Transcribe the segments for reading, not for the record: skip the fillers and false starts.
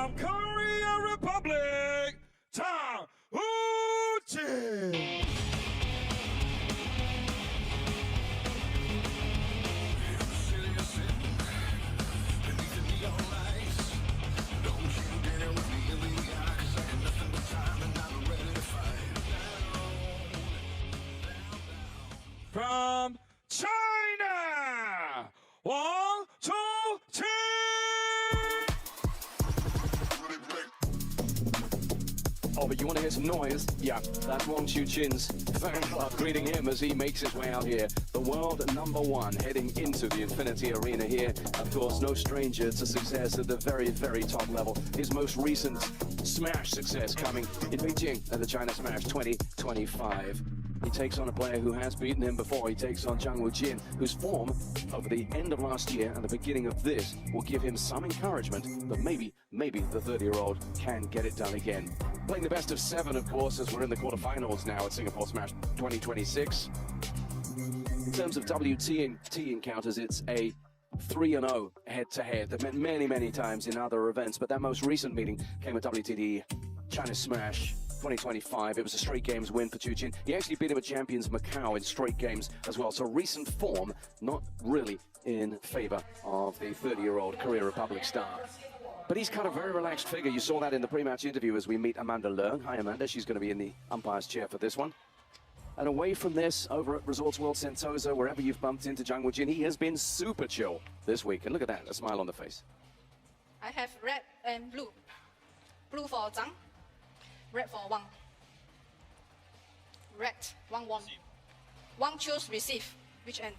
from Korea Republic, JANG Woojin. From China, WANG, Chuqin. Oh, but you want to hear some noise? Yeah, that's WANG Chuqin's fan club greeting him as he makes his way out here. The world #1 heading into the Infinity Arena here. Of course, no stranger to success at the very, very top level. His most recent Smash success coming in Beijing at the China Smash 2025. He takes on a player who has beaten him before. He takes on JANG Woojin, whose form over the end of last year and the beginning of this will give him some encouragement that maybe the 30-year-old can get it done again. Playing the best of 7, of course, as we're in the quarterfinals now at Singapore Smash 2026. In terms of WT encounters, it's a 3-0 head-to-head. That meant many times in other events, but that most recent meeting came at WTD China Smash 2025. It was a straight games win for Chuqin. He actually beat him at Champions Macau in straight games as well. So recent form, not really in favor of the 30-year-old Korea Republic star. But he's kind of a very relaxed figure. You saw that in the pre-match interview as we meet Amanda Leung. Hi, Amanda. She's going to be in the umpire's chair for this one. And away from this, over at Resorts World Sentosa, wherever you've bumped into JANG Woojin, he has been super chill this week. And look at that, a smile on the face. I have red and blue. Blue for JANG, red for WANG. Red, WANG won. WANG choose receive. Which end?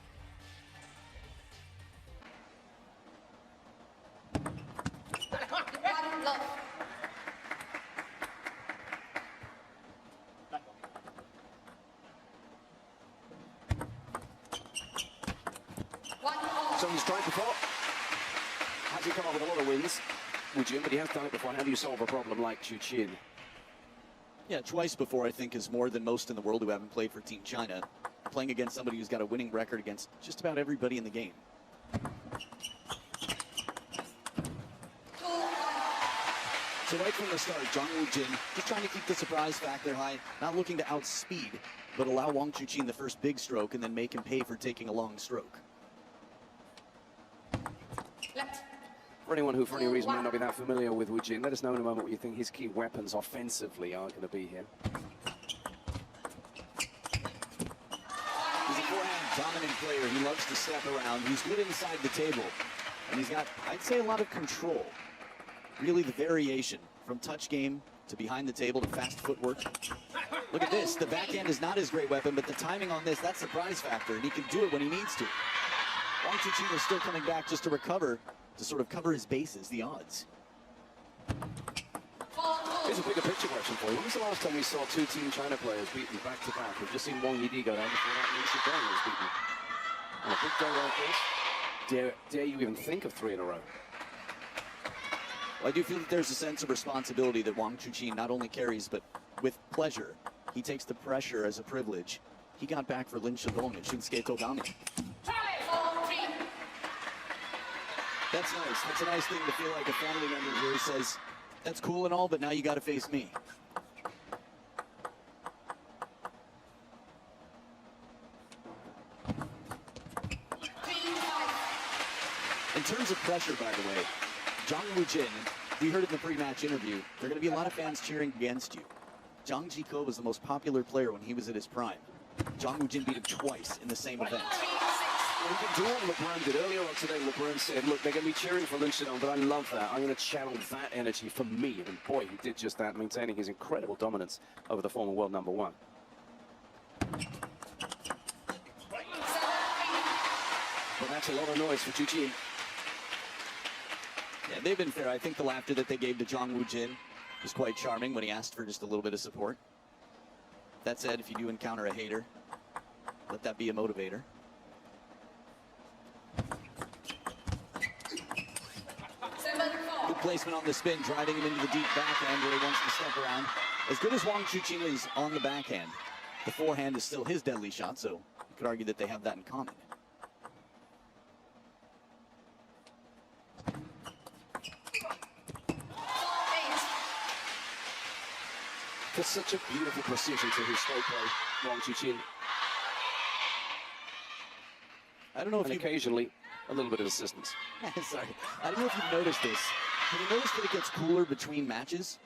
WANG love. So he's tried before. Has he come up with a lot of wins, Woojin, but he has done it before. How do you solve a problem like Chuqin? Yeah, twice before I think is more than most in the world who haven't played for Team China. Playing against somebody who's got a winning record against just about everybody in the game. So right from the start, JANG Woojin just trying to keep the surprise factor high, not looking to outspeed, but allow WANG Chuqin the first big stroke and then make him pay for taking a long stroke. Left. For anyone who, for any reason, might not be that familiar with Woojin, let us know in a moment what you think his key weapons offensively are going to be here. He's a forehand dominant player. He loves to step around. He's good inside the table. And he's got, I'd say, a lot of control. Really the variation from touch game to behind the table to fast footwork. Look at this. The backhand is not his great weapon, but the timing on this, that's surprise factor, and he can do it when he needs to. WANG Chuqin is still coming back just to recover, to sort of cover his bases, the odds. Here's a bigger picture question for you. When was the last time we saw 2 Team China players beaten back-to-back? We've just seen Wang Yidi go down before that, and was beaten. On a big day like this, dare you even think of 3 in a row? Well, I do feel that there's a sense of responsibility that WANG Chuqin not only carries, but with pleasure. He takes the pressure as a privilege. He got back for Lin Shidong and Shinsuke Togami. That's nice. That's a nice thing to feel like a family member where he says, that's cool and all, but now you got to face me. In terms of pressure, by the way, JANG Woojin, we heard in the pre-match interview, there are going to be a lot of fans cheering against you. Zhang Jiko was the most popular player when he was at his prime. JANG Woojin beat him twice in the same event. We can do what LeBron did earlier on today. LeBron said, look, they're going to be cheering for Lin Shidong, but I love that. I'm going to channel that energy for me. And boy, he did just that, maintaining his incredible dominance over the former world #1. But that's a lot of noise for Chuqin. Yeah, they've been fair. I think the laughter that they gave to JANG Woojin was quite charming when he asked for just a little bit of support. That said, if you do encounter a hater, let that be a motivator. Good placement on the spin, driving him into the deep backhand where he wants to step around. As good as WANG Chuqin is on the backhand, the forehand is still his deadly shot, so you could argue that they have that in common. for such a beautiful precision to his stroke play, Wang Chuqin. I don't know if And occasionally, a little bit of assistance. Sorry. I don't know if you've noticed this. Have you noticed that it gets cooler between matches?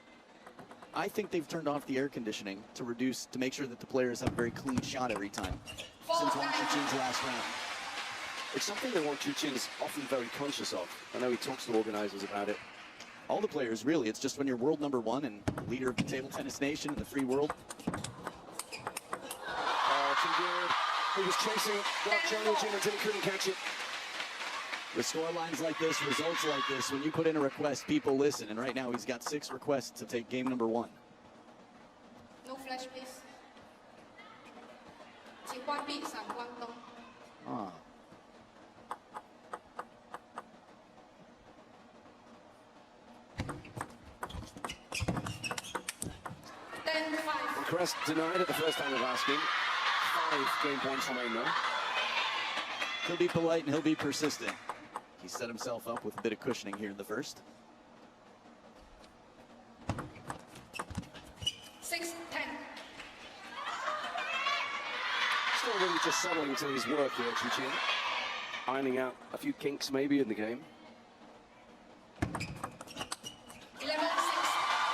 I think they've turned off the air conditioning to make sure that the players have a very clean shot every time since Wang Chuqin's last round. It's something that Wang Chuqin is often very conscious of. I know he talks to organizers about it. All the players, really. It's just when you're world #1 and leader of the table tennis nation in the free world. Oh, too good. He was chasing Jang Woojin until he couldn't catch it. With score lines like this, results like this, when you put in a request, people listen. And right now, he's got 6 requests to take game #1. No flash, please. 请关闭闪光灯。 Ah. Request denied at the first time of asking. 5 game points remain though. He'll be polite and he'll be persistent. He set himself up with a bit of cushioning here in the first. 6-10. Still really just settling to his work here, Chuqin. Ironing out a few kinks maybe in the game. 11-6.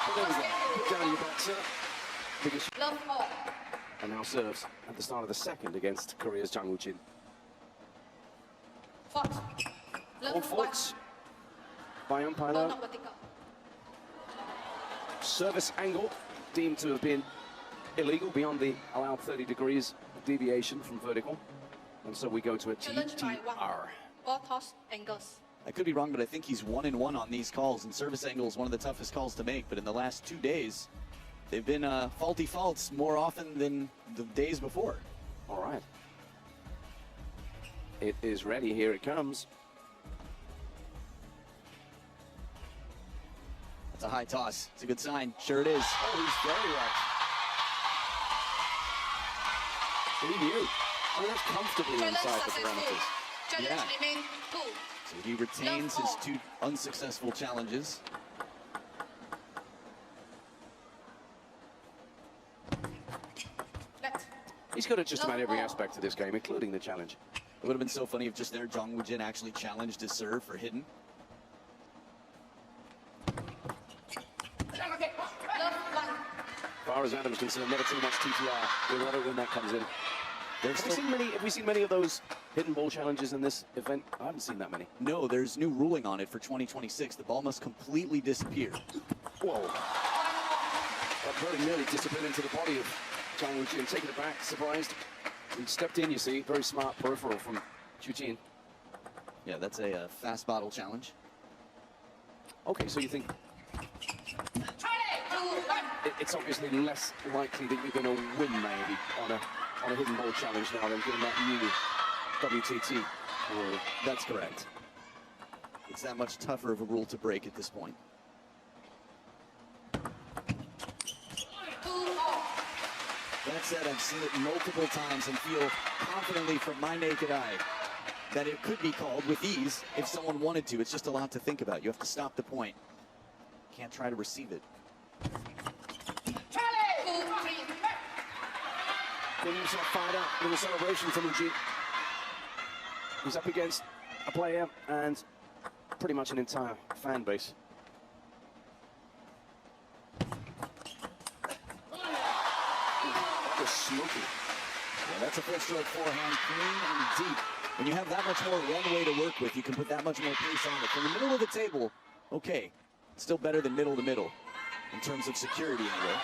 But there we go. Put down your back, sir. Biggest Love all. and now serves at the start of the second against Korea's Jang Woojin. Fault. All Love faults by umpire. Ball not vertical. Service angle deemed to have been illegal beyond the allowed 30 degrees deviation from vertical. And so we go to a Challenge by Wang. TTR. Ball toss angles. I could be wrong, but I think he's 1-1 on these calls, and service angle is one of the toughest calls to make. But in the last 2 days, they've been faulty faults more often than the days before. All right. It is ready. Here it comes. That's a high toss. It's a good sign. Sure it is. Oh, he's very right. He knew. I mean, that's comfortably Challenge inside the successful. parameters. Challenge Yeah. remain 2. So he retains his 2 unsuccessful challenges. Left. He's got at just about every aspect of this game, including the challenge. It would have been so funny if just there Jang Woojin actually challenged his serve for hidden. Love 1. As far as Adam's concerned, never too much TTR. We love it when that comes in. Have we seen many of those hidden ball challenges in this event? I haven't seen that many. No, there's new ruling on it for 2026. The ball must completely disappear. Whoa. That very nearly disappeared into the body of Jang Woojin. Taken it back, surprised. He stepped in, you see. Very smart peripheral from Chuqin. Yeah, that's a fast bottle challenge. Okay, so you think 2-1. it's obviously less likely that you're going to win maybe on a hidden ball challenge now than given that new WTT rule. That's correct. It's that much tougher of a rule to break at this point. 2-all. That said, I've seen it multiple times and feel confidently from my naked eye that it could be called with ease if someone wanted to. It's just a lot to think about. You have to stop the point. Can't try to receive it. 2-3. Getting himself fired up with a celebration from Woojin. He's up against a player and pretty much an entire fan base. That was smoky. Yeah, that's a full stroke forehand, clean and deep. When you have that much more runway to work with, you can put that much more pace on it. From the middle of the table, okay, still better than middle to middle in terms of security anyway.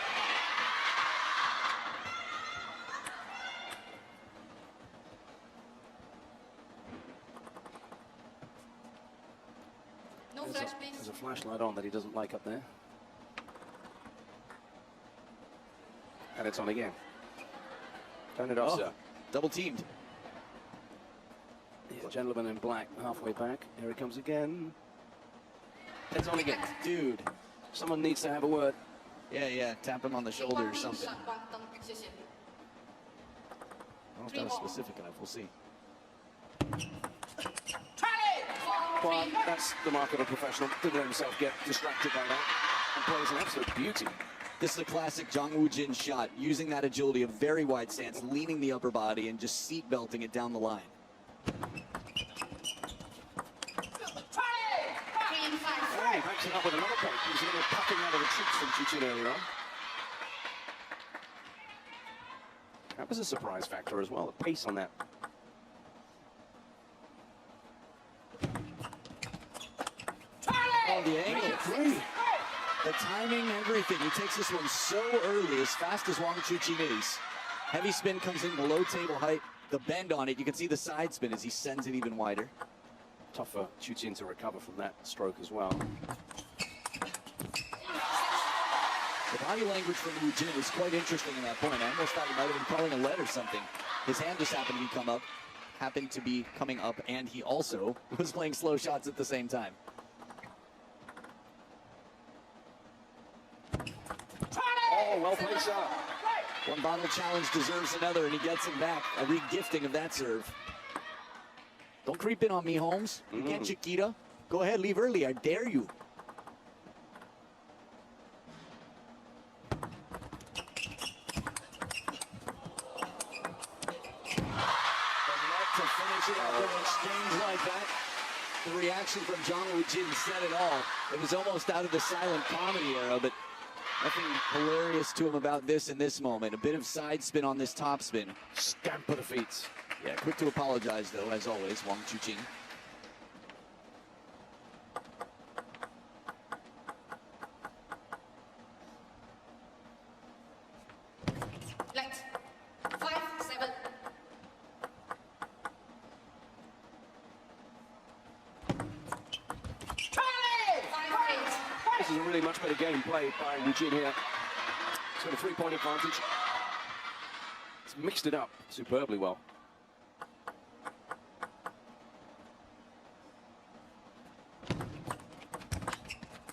No flash, please. There's a flashlight on that he doesn't like up there. And it's on again. Turn it off, Oh, sir. double teamed. The gentleman in black halfway back. Here it comes again. It's on again. Dude. Someone needs to have a word. Yeah, tap him on the shoulder or something. 闪光灯，谢谢。 I don't know if that was specific enough. We'll see. Well, that's the mark of a professional. Didn't let himself get distracted by that. And plays an absolute beauty This is a classic Jang Woojin shot, using that agility, a very wide stance, leaning the upper body and just seat belting it down the line. Hey, backs it up with another point. He was a little puffing out of the cheeks from Chuqin earlier on. That was a surprise factor as well, the pace on that. Oh, the angle. The timing, everything. He takes this one so early, as fast as Wang Chuqin is. Heavy spin comes in below table height. The bend on it, you can see the side spin as he sends it even wider. Tough for Chuqin to recover from that stroke as well. The body language from Woojin is quite interesting in that point. I almost thought he might have been calling a lead or something. His hand just happened to be coming up, and he also was playing slow shots at the same time. Oh, well played shot. One bottle challenge deserves another, and he gets him back. A re-gifting of that serve. Don't creep in on me, Holmes. You can't, Chiquita. Go ahead, leave early. I dare you. To finish it up in an exchange like that. The reaction from Jang Woojin said it all. It was almost out of the silent comedy era, but nothing hilarious to him about this in this moment. A bit of side spin on this top spin. Stamp of the feet. Yeah, quick to apologize though, as always, Wang Chuqin. Light. 5-7. This is a really much better game played by Woojin here. He's got a 3-point advantage. He's mixed it up superbly well.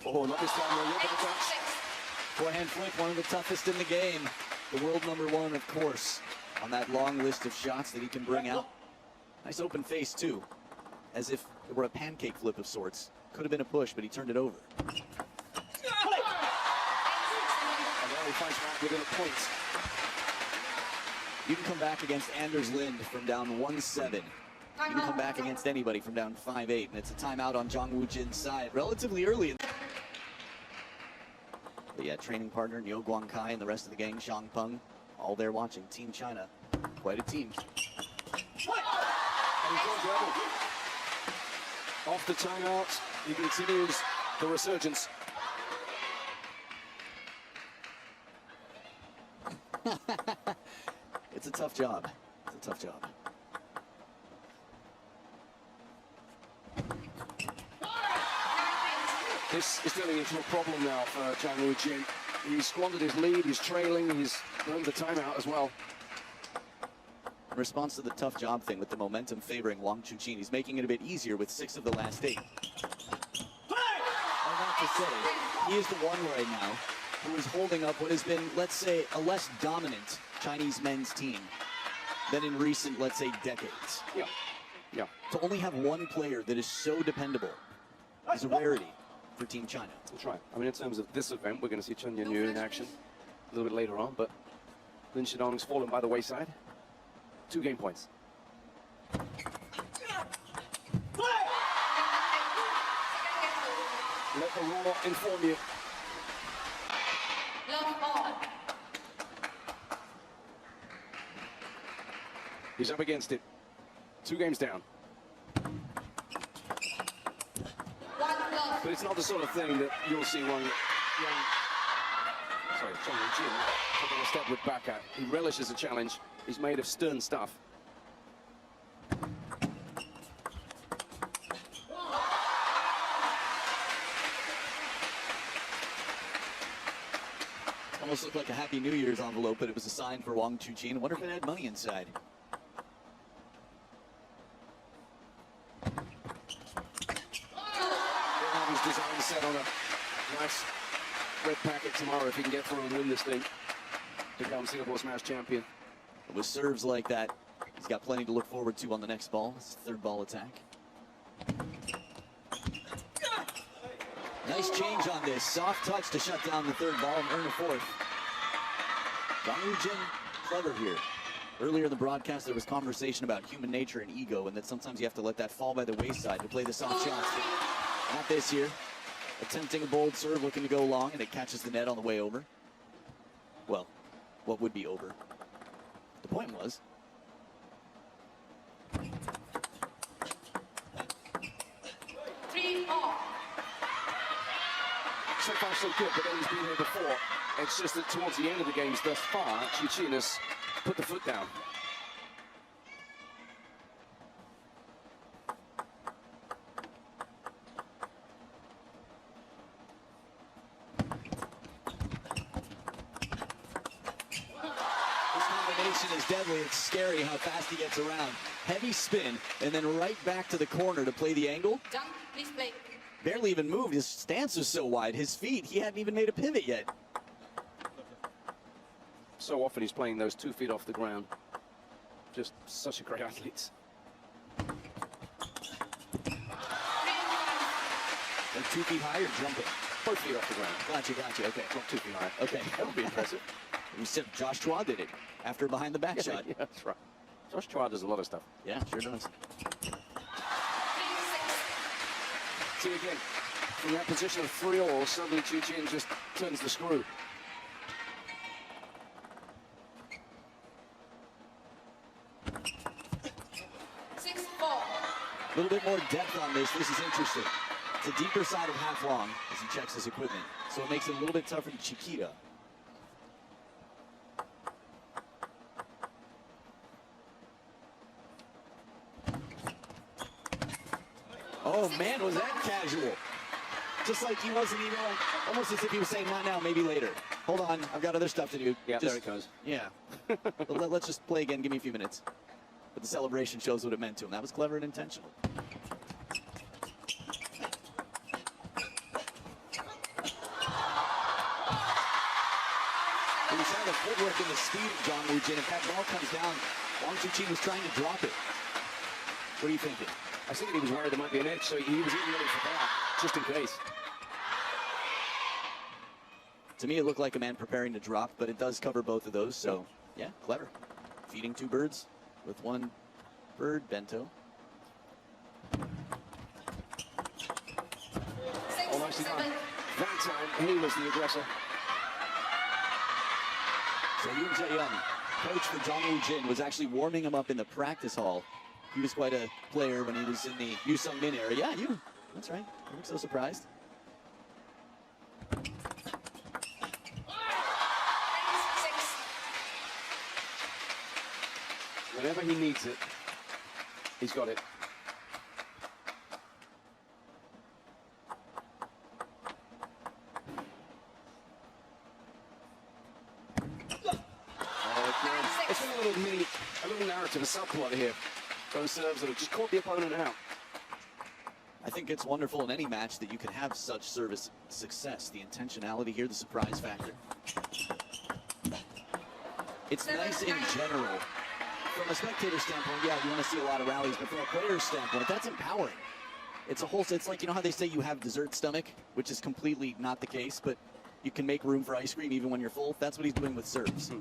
Oh, not this time, though. Touch. Forehand flick, one of the toughest in the game. The world #1, of course, on that long list of shots that he can bring out. Nice open face, too, as if it were a pancake flip of sorts. Could have been a push, but he turned it over. And now he fights back within a point. You can come back against Anders Lind from down 1-7. You can come back against anybody from down 5-8, and it's a timeout on Jang Woojin's side relatively early. But yeah, training partner Niu Guangkai and the rest of the gang, Shang Peng, all there watching. Team China, quite a team. And he goes level. Off the timeout, he continues the resurgence. It's a tough job. It's a tough job. This is turning into a problem now for Jang Woojin. He's squandered his lead, he's trailing, he's earned the timeout as well. In response to the tough job thing with the momentum favoring Wang Chuqin, he's making it a bit easier with 6 of the last 8. I have to say, he is the one right now who is holding up what has been, let's say, a less dominant Chinese men's team than in recent, let's say, decades. Yeah. To only have one player that is so dependable is a rarity for Team China. That's right. I mean, in terms of this event, we're going to see Chen Yanyu in action a little bit later on, but Lin Shidong's fallen by the wayside. 2 game points. Let the raw inform you. Love all. He's up against it. 2 games down. But it's not the sort of thing that you'll see Chen Woojin taking a step with back at. He relishes a challenge. He's made of stern stuff. Almost looked like a Happy New Year's envelope, but it was a sign for Wang Chuqin. I wonder if it had money inside. His design set on a nice red packet tomorrow if he can get through and win this thing. Become Singapore Smash champion. With serves like that, he's got plenty to look forward to on the next ball. His 3rd ball attack. Nice change on this. Soft touch to shut down the third ball and earn a fourth. Woojin clever here. Earlier in the broadcast, there was conversation about human nature and ego, and that sometimes you have to let that fall by the wayside to play the soft shots. Not this year. Attempting a bold serve, looking to go long, and it catches the net on the way over. Well, what would be over? The point was. So far so good, but then he's been here before. It's just that towards the end of the games thus far, Chuqin has put the foot down. This combination is deadly. It's scary how fast he gets around. Heavy spin, and then right back to the corner to play the angle. Jang, please play. Barely even moved. His stance was so wide. His feet, he hadn't even made a pivot yet. So often he's playing those 2 feet off the ground. Just such a great athlete. Like 2 feet high or jumping? Both feet off the ground. Gotcha. Okay. Not 2 feet high. Okay, that would be impressive. You said Josh Chua did it after behind the back shot. Yeah, that's right. Josh Chua does a lot of stuff. Yeah, sure does. See again, from that position of 3-all, suddenly Chuqin just turns the screw. A little bit more depth on this. This is interesting. It's a deeper side of half long as he checks his equipment. So it makes it a little bit tougher to Chiquita. Oh man, was that casual? Just like he wasn't even like, almost as if he was saying, not now, maybe later. Hold on, I've got other stuff to do. Yeah, there it goes. Yeah. Let's just play again, give me a few minutes. But the celebration shows what it meant to him. That was clever and intentional. He was trying the footwork and the speed of John Woojin. If that ball comes down, Wang Chuqin was trying to drop it. What are you thinking? I think he was worried there might be an edge, so he was even ready for that, just in case. To me, it looked like a man preparing to drop, but it does cover both of those, so yeah, clever. Feeding 2 birds with 1 bird, bento. Oh, nicely done. That time, he was the aggressor. So Yoon Jae-young, coach for Jang Woojin, was actually warming him up in the practice hall. He was quite a player when he was in the Yu Sung Min area. Yeah, you. That's right. You look so surprised. Whenever he needs it, he's got it. It's been a little narrative, a subplot here. Those serves that have just caught the opponent out. I think it's wonderful in any match that you can have such service success. The intentionality here, the surprise factor. It's nice in general. From a spectator standpoint, yeah, you want to see a lot of rallies, but from a player's standpoint, that's empowering. It's a whole, it's like, you know how they say you have dessert stomach, which is completely not the case, but you can make room for ice cream even when you're full. That's what he's doing with serves. The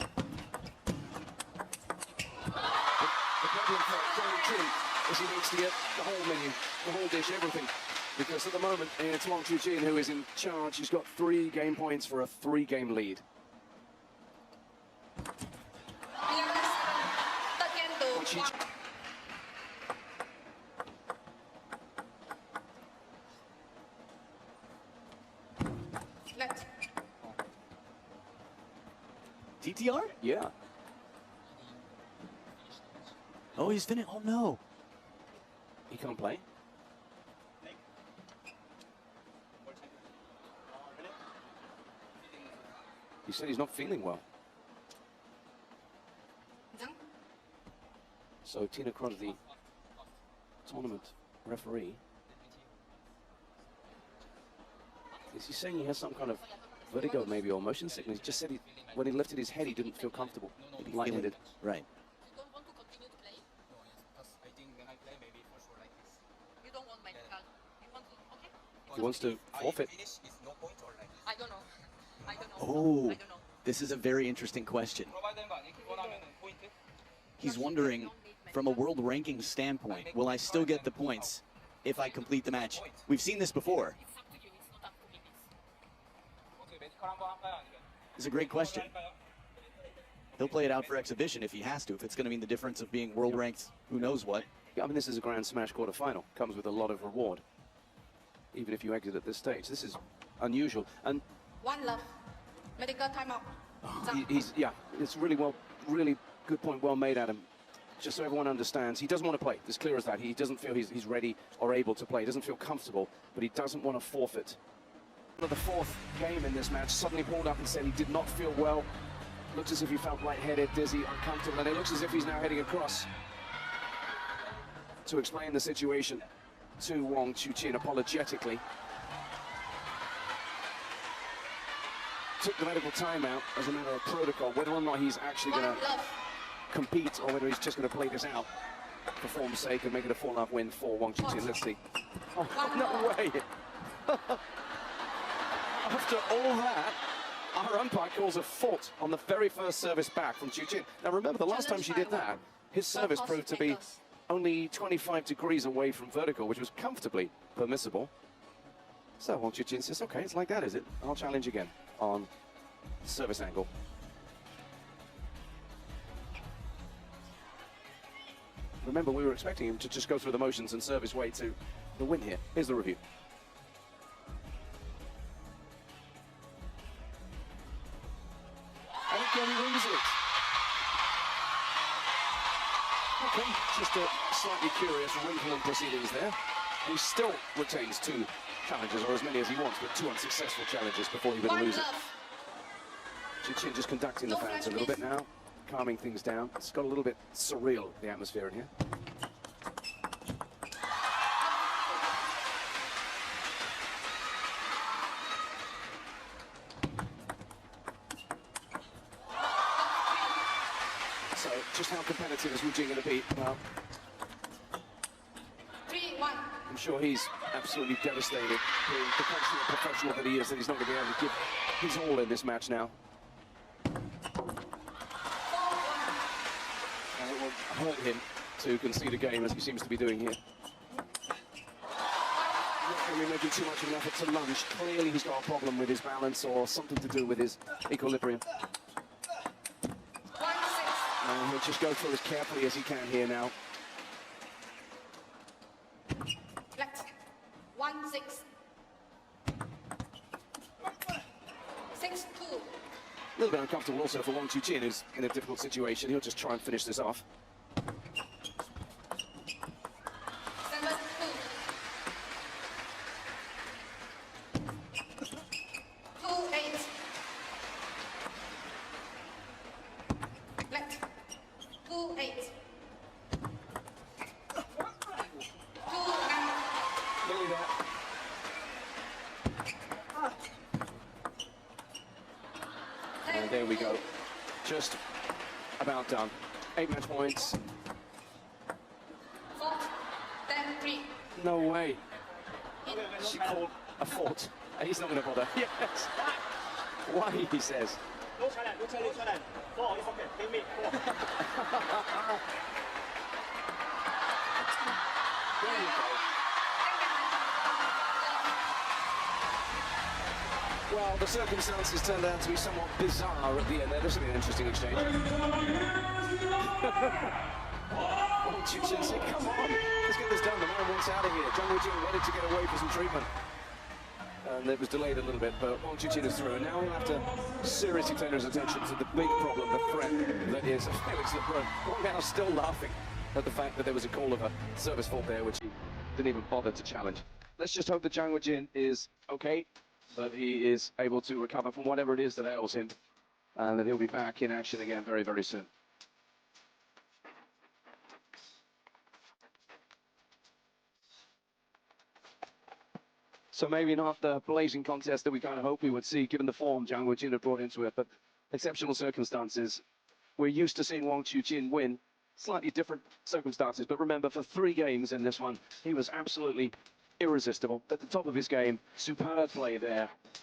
problem for Chuqin is he needs to get the whole menu, the whole dish, everything. Because at the moment, it's Wang Chuqin who is in charge. He's got 3 game points for a 3-game lead. TTR? Yeah. Oh, he's finished. Oh, no. He can't play. He said he's not feeling well. So Tina Cruz, the tournament referee, is he saying he has some kind of vertigo maybe or motion sickness? He just said when he lifted his head he didn't feel comfortable. Lightheaded. Right. You don't want to continue to play? No, yes, because I think when I play maybe for sure like this. You don't want medical. You want to, okay? He wants to forfeit. I don't know. I don't know. Oh, I don't know. this is a very interesting question. He's wondering, from a world ranking standpoint, will I still get the points if I complete the match? We've seen this before. It's up to you. It's not up to me. It's a great question. He'll play it out for exhibition if he has to, if it's going to mean the difference of being world ranked who knows what. Yeah, I mean, this is a Grand Smash quarterfinal. Comes with a lot of reward, even if you exit at this stage. This is unusual. And One love. Medical timeout. yeah, it's really good point, well made, Adam. Just so everyone understands, he doesn't want to play. It's clear as that. He doesn't feel he's ready or able to play. He doesn't feel comfortable, but he doesn't want to forfeit. The fourth game in this match suddenly pulled up and said he did not feel well. Looks as if he felt lightheaded, dizzy, uncomfortable, and it looks as if he's now heading across to explain the situation to Wang Chuqin apologetically. Took the medical timeout as a matter of protocol. Whether or not he's actually going to compete or whether he's just going to play this out for form's sake and make it a 4-0 win for Wang Chuqin. Let's see. Oh, no way! After all that, our umpire calls a fault on the very first service back from Chuqin. Now remember, the last time she did that, his service proved to be only 25 degrees away from vertical, which was comfortably permissible. So Wang Chuqin says, okay, it's like that, is it? I'll challenge again on service angle. Remember, we were expecting him to just go through the motions and serve his way to the win here. Here's the review. And again, he wins it. Okay, just a slightly curious wrinkle in proceedings there. He still retains 2 challenges, or as many as he wants, but 2 unsuccessful challenges before he would lose it. Chuqin just conducting the fans a little bit now, calming things down. It's got a little bit surreal, the atmosphere in here. So, just how competitive is Woojin going to be? Well, 3-1. I'm sure he's absolutely devastated, being the consummate professional that he is, that he's not going to be able to give his all in this match now. And it will hurt him to concede a game, as he seems to be doing here. Not going to be making too much of an effort to lunge. Clearly he's got a problem with his balance or something to do with his equilibrium. And he'll just go through as carefully as he can here now. Left. 1-6. 6-2. A little bit uncomfortable also for Wang Chuqin, who's in a difficult situation. He'll just try and finish this off. 7-2. 2-8. Left. 2-8. 2-9. Nearly there. And there we go. Just about done. 8 match points. 4, 10-3. No way. She called a fault. He's not going to bother. Yes. Why, he says. No challenge, no challenge, challenge. 4, it's okay. Give me 4. There you go. Well, the circumstances turned out to be somewhat bizarre at the end there. This will be an interesting exchange. Oh, Chuqin said, come on, let's get this done. The man wants out of here. Jang Woojin ready to get away for some treatment. And it was delayed a little bit, but Wang Chuqin is through. And now he'll have to seriously turn his attention to the big problem, the threat that is Felix LeBrun. Wang now still laughing at the fact that there was a call of a service fault there, which he didn't even bother to challenge. Let's just hope that Jang Woojin is okay, that he is able to recover from whatever it is that ails him, and that he'll be back in action again very, very soon. So maybe not the blazing contest that we kind of hoped we would see, given the form Jang Woojin had brought into it, but exceptional circumstances. We're used to seeing Wang Chuqin win, slightly different circumstances, but remember, for 3 games in this one, he was absolutely irresistible, at the top of his game. Superb play there.